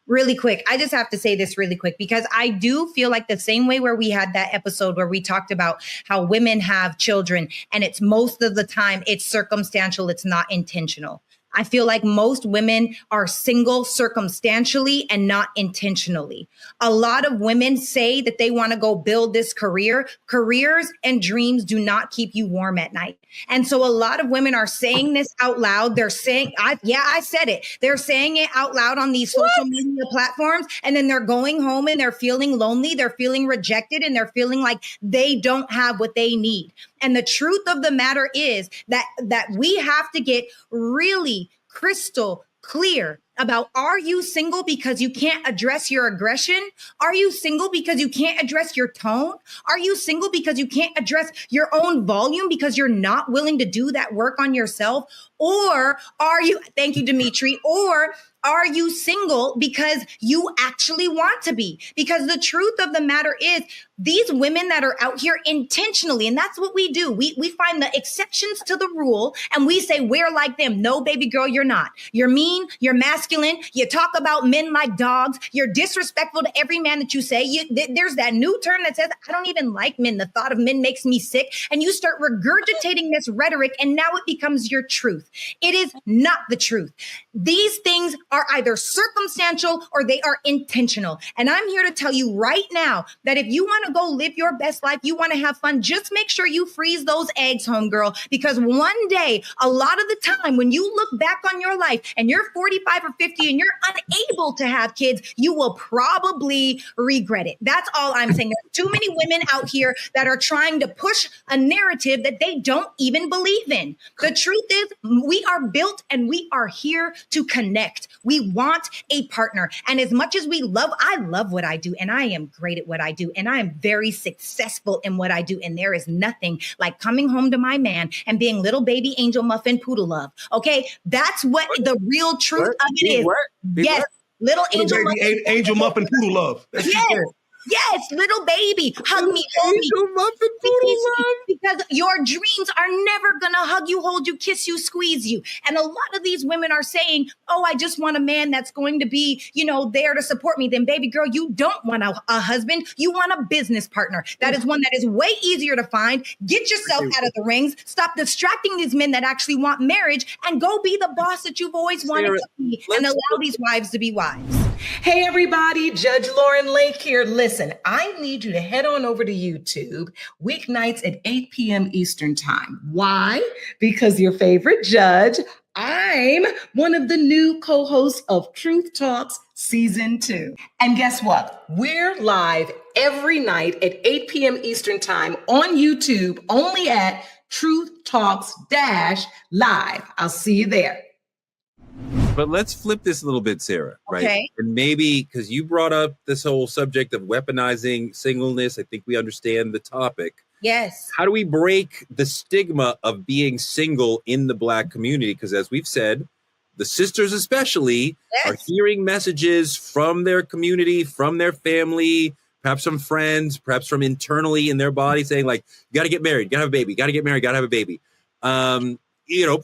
Really quick. I just have to say this really quick because I do feel like the same way where we had that episode where we talked about how women have children and it's most of the time it's circumstantial. It's not intentional. I feel like most women are single circumstantially and not intentionally. A lot of women say that they want to go build this career. Careers and dreams do not keep you warm at night. And so a lot of women are saying this out loud. They're saying, I said it. They're saying it out loud on these social media platforms. And then they're going home and they're feeling lonely. They're feeling rejected and they're feeling like they don't have what they need. And the truth of the matter is that we have to get really crystal clear about, are you single because you can't address your aggression? Are you single because you can't address your tone? Are you single because you can't address your own volume because you're not willing to do that work on yourself? Or are you, thank you, Dimitri, or are you single because you actually want to be? Because the truth of the matter is these women that are out here intentionally, and that's what we do. We find the exceptions to the rule and we say, we're like them. No, baby girl, you're not. You're mean. You're masculine. You talk about men like dogs. You're disrespectful to every man that you say. There's that new term that says, I don't even like men. The thought of men makes me sick. And you start regurgitating this rhetoric and now it becomes your truth. It is not the truth. These things are either circumstantial or they are intentional. And I'm here to tell you right now that if you want to go live your best life, you want to have fun, just make sure you freeze those eggs, homegirl, because one day, a lot of the time, when you look back on your life and you're 45 or 50 and you're unable to have kids, you will probably regret it. That's all I'm saying. There's too many women out here that are trying to push a narrative that they don't even believe in. The truth is, we are built and we are here to connect. We want a partner. And as much as I love what I do, and I am great at what I do, and I am very successful in what I do. And there is nothing like coming home to my man and being little baby angel muffin poodle love. Okay. That's what the real truth of it is. Yes. Little angel muffin. Angel muffin poodle love. Yes. Yes, little baby, hug me, hold me. Angel muffin poodle love. Because your dreams are never going to hug you, hold you, kiss you, squeeze you. And a lot of these women are saying, oh, I just want a man that's going to be, there to support me. Then baby girl, you don't want a husband. You want a business partner. That is one that is way easier to find. Get yourself out of the rings. Stop distracting these men that actually want marriage and go be the boss that you've always wanted to be and allow these wives to be wives. Hey everybody, Judge Lauren Lake here. Listen, I need you to head on over to YouTube weeknights at 8 p.m. Eastern time. Why? Because your favorite judge, I'm one of the new co-hosts of Truth Talks Season 2. And guess what? We're live every night at 8 p.m. Eastern time on YouTube, only at Truth Talks-Live. I'll see you there. But let's flip this a little bit, Sarah, right? Okay. And maybe because you brought up this whole subject of weaponizing singleness, I think we understand the topic. Yes. How do we break the stigma of being single in the Black community? Because as we've said, the sisters especially are hearing messages from their community, from their family, perhaps from friends, perhaps from internally in their body saying like, you got to get married, got to have a baby, got to get married, got to have a baby.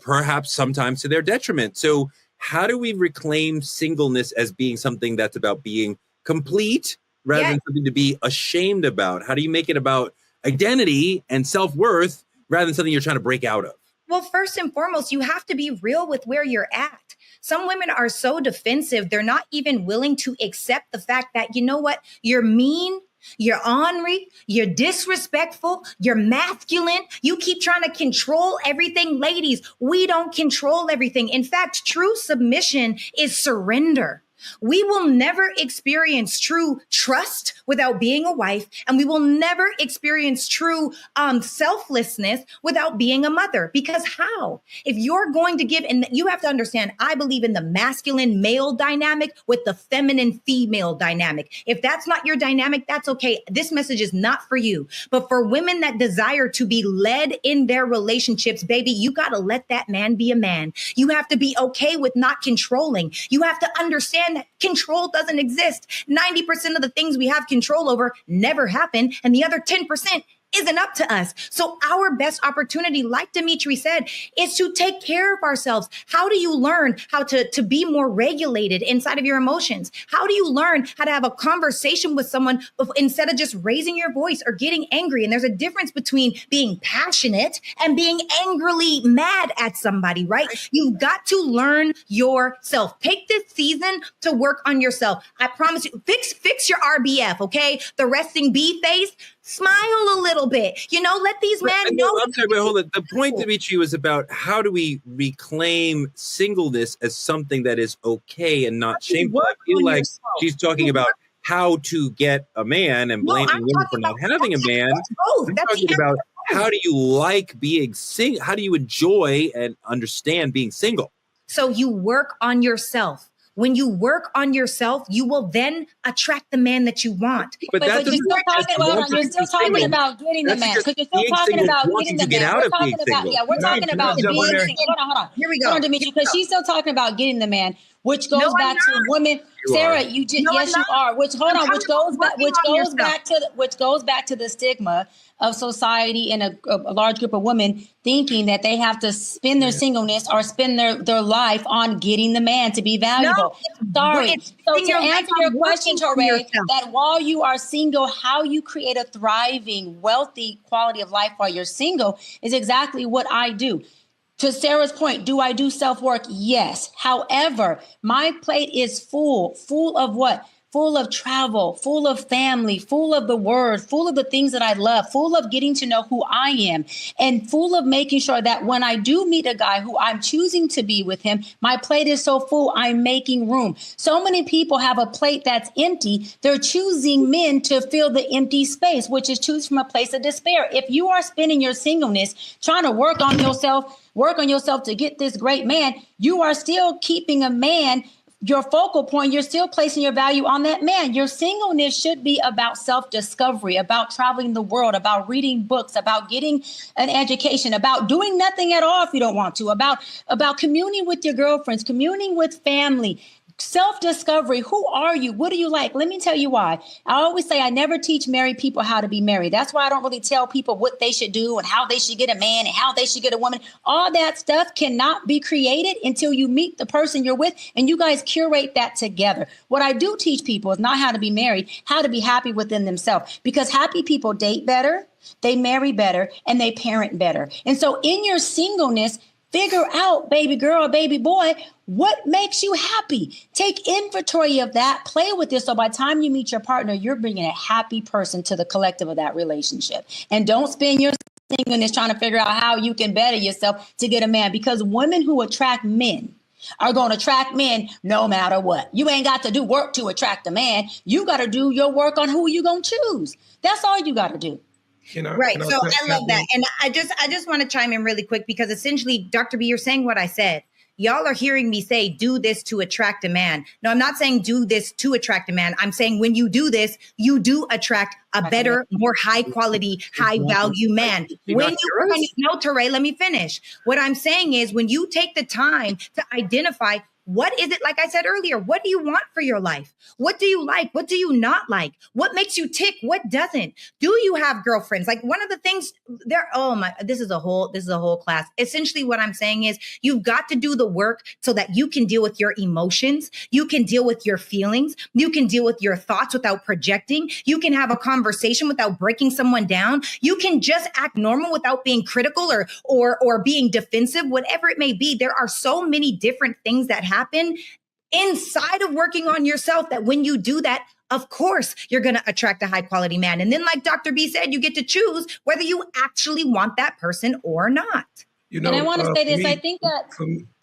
Perhaps sometimes to their detriment. So how do we reclaim singleness as being something that's about being complete rather than something to be ashamed about? How do you make it about identity and self-worth rather than something you're trying to break out of? Well, first and foremost, you have to be real with where you're at. Some women are so defensive, they're not even willing to accept the fact that, you know what, you're mean, you're ornery, you're disrespectful, you're masculine. You keep trying to control everything. Ladies, we don't control everything. In fact, true submission is surrender. We will never experience true trust without being a wife, and we will never experience true selflessness without being a mother. Because how? If you're going to give, and you have to understand, I believe in the masculine male dynamic with the feminine female dynamic. If that's not your dynamic, that's okay. This message is not for you. But for women that desire to be led in their relationships, baby, you got to let that man be a man. You have to be okay with not controlling. You have to understand that control doesn't exist. 90% of the things we have control over never happen, and the other 10% isn't up to us. So our best opportunity, like Dimitri said, is to take care of ourselves. How do you learn how to be more regulated inside of your emotions? How do you learn how to have a conversation with someone instead of just raising your voice or getting angry? And there's a difference between being passionate and being angrily mad at somebody, right? You've got to learn yourself. Take this season to work on yourself. I promise you, fix your RBF, okay? The resting bee face. Smile a little bit, let these men know. I'm sorry, but hold on. The point, Dimitri, was about how do we reclaim singleness as something that is okay and not shameful. I feel like she's talking about how to get a man and blaming women for not having a man. I'm talking about how do you like being single? How do you enjoy and understand being single? So you work on yourself. When you work on yourself, you will then attract the man that you want. But you're still talking about getting the man. Because you're still talking about getting the man. We're talking about being single. Hold on. Here we go. Hold on, Dimitri, because she's still talking about getting the man, which goes back to women. Sarah, you just yes, you are. Which goes back to the stigma of society and a large group of women thinking that they have to spend their singleness or spend their life on getting the man to be valuable. Sorry. So to answer your question, Torre, that while you are single, how you create a thriving, wealthy quality of life while you're single is exactly what I do. To Sarah's point, do I do self-work? Yes. However, my plate is full of what? Full of travel, full of family, full of the word, full of the things that I love, full of getting to know who I am, and full of making sure that when I do meet a guy who I'm choosing to be with him, my plate is so full, I'm making room. So many people have a plate that's empty. They're choosing men to fill the empty space, which is choose from a place of despair. If you are spending your singleness trying to work on yourself to get this great man, you are still keeping a man your focal point. You're still placing your value on that man. Your singleness should be about self-discovery, about traveling the world, about reading books, about getting an education, about doing nothing at all if you don't want to, about communing with your girlfriends, communing with family. Self-discovery. Who are you? What do you like? Let me tell you why. I always say I never teach married people how to be married. That's why I don't really tell people what they should do and how they should get a man and how they should get a woman. All that stuff cannot be created until you meet the person you're with and you guys curate that together. What I do teach people is not how to be married, how to be happy within themselves, because happy people date better, they marry better, and they parent better. And so in your singleness, figure out, baby girl, baby boy, what makes you happy? Take inventory of that, play with this. So by the time you meet your partner, you're bringing a happy person to the collective of that relationship. And don't spend your singleness trying to figure out how you can better yourself to get a man, because women who attract men are going to attract men no matter what. You ain't got to do work to attract a man. You got to do your work on who you going to choose. That's all you got to do. Right. So I love that. And I just want to chime in really quick, because essentially, Dr. B, you're saying what I said. Y'all are hearing me say, do this to attract a man. No, I'm not saying do this to attract a man. I'm saying when you do this, you do attract a better, more high quality, high value man. When you, no, Teray, let me finish. What I'm saying is when you take the time to identify what is it, like I said earlier, what do you want for your life? What do you like? What do you not like? What makes you tick? What doesn't? Do you have girlfriends? Like one of the things there, oh my, this is a whole class. Essentially what I'm saying is you've got to do the work so that you can deal with your emotions. You can deal with your feelings. You can deal with your thoughts without projecting. You can have a conversation without breaking someone down. You can just act normal without being critical or being defensive, whatever it may be. There are so many different things that happen inside of working on yourself that when you do that, of course, you're going to attract a high quality man. And then like Dr. B said, you get to choose whether you actually want that person or not. You know, and I want to say this, me, I think that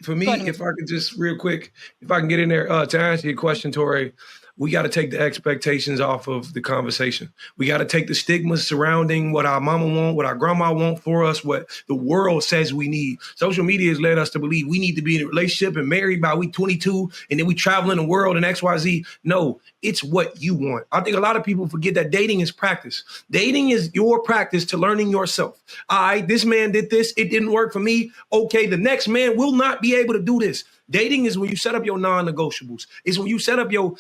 for me, if I could just real quick, if I can get in there to answer your question, Tori, we got to take the expectations off of the conversation. We got to take the stigmas surrounding what our mama want, what our grandma want for us, what the world says we need. Social media has led us to believe we need to be in a relationship and married by week 22, and then we travel in the world and XYZ. No, it's what you want. I think a lot of people forget that dating is practice. Dating is your practice to learning yourself. All right, this man did this. It didn't work for me. Okay, the next man will not be able to do this. Dating is when you set up your non-negotiables. It's when you set up your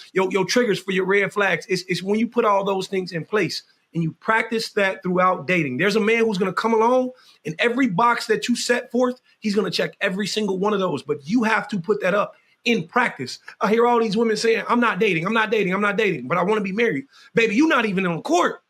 triggers for your red flags. It's when you put all those things in place and you practice that throughout dating. There's a man who's going to come along, and every box that you set forth, he's going to check every single one of those. But you have to put that up in practice. I hear all these women saying, I'm not dating, but I want to be married. Baby, you're not even on court.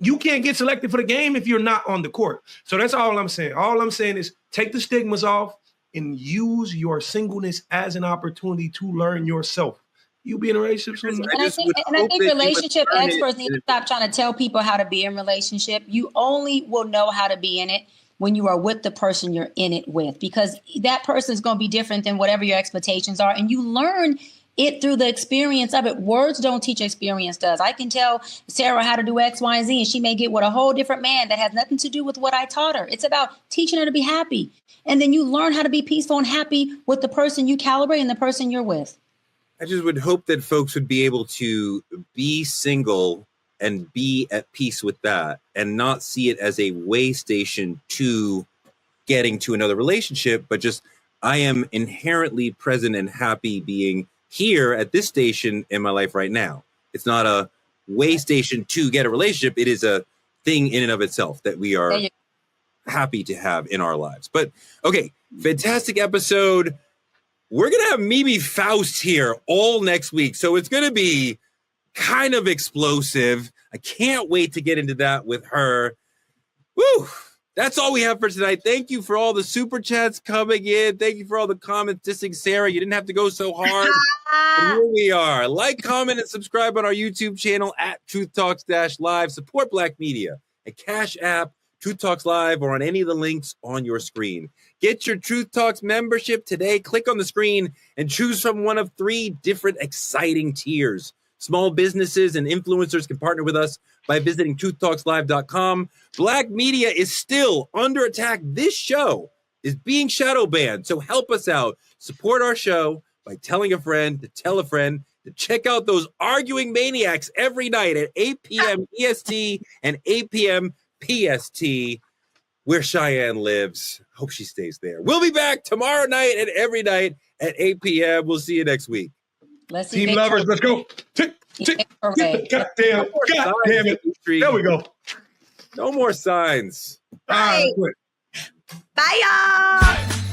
You can't get selected for the game if you're not on the court. So that's all I'm saying. All I'm saying is take the stigmas off and use your singleness as an opportunity to learn yourself. You be in a relationship. I think relationship experts need to stop trying to tell people how to be in a relationship. You only will know how to be in it when you are with the person you're in it with, because that person is going to be different than whatever your expectations are. And you learn it through the experience of it. Words don't teach, experience does. I can tell Sarah how to do X, Y, and Z, and she may get with a whole different man that has nothing to do with what I taught her. It's about teaching her to be happy. And then you learn how to be peaceful and happy with the person you calibrate and the person you're with. I just would hope that folks would be able to be single and be at peace with that and not see it as a way station to getting to another relationship, but just I am inherently present and happy being here at this station in my life right now. It's not a way station to get a relationship. It is a thing in and of itself that we are happy to have in our lives. But okay, fantastic episode. We're going to have Mimi Faust here all next week. So it's going to be kind of explosive. I can't wait to get into that with her. Woo! That's all we have for tonight. Thank you for all the super chats coming in. Thank you for all the comments dissing Sarah. You didn't have to go so hard. Here we are. Like, comment, and subscribe on our YouTube channel at Truth Talks-Live. Support Black media at CashApp, Truth Talks Live, or on any of the links on your screen. Get your Truth Talks membership today. Click on the screen and choose from one of 3 different exciting tiers. Small businesses and influencers can partner with us by visiting truthtalkslive.com. Black media is still under attack. This show is being shadow banned, so help us out. Support our show by telling a friend to tell a friend to check out those arguing maniacs every night at 8 p.m. EST and 8 p.m. PST, where Cheyenne lives. Hope she stays there. We'll be back tomorrow night and every night at 8 p.m. We'll see you next week. Let's see. Team lovers, let's go. God damn it. There we go. No more signs. Right. Bye, y'all.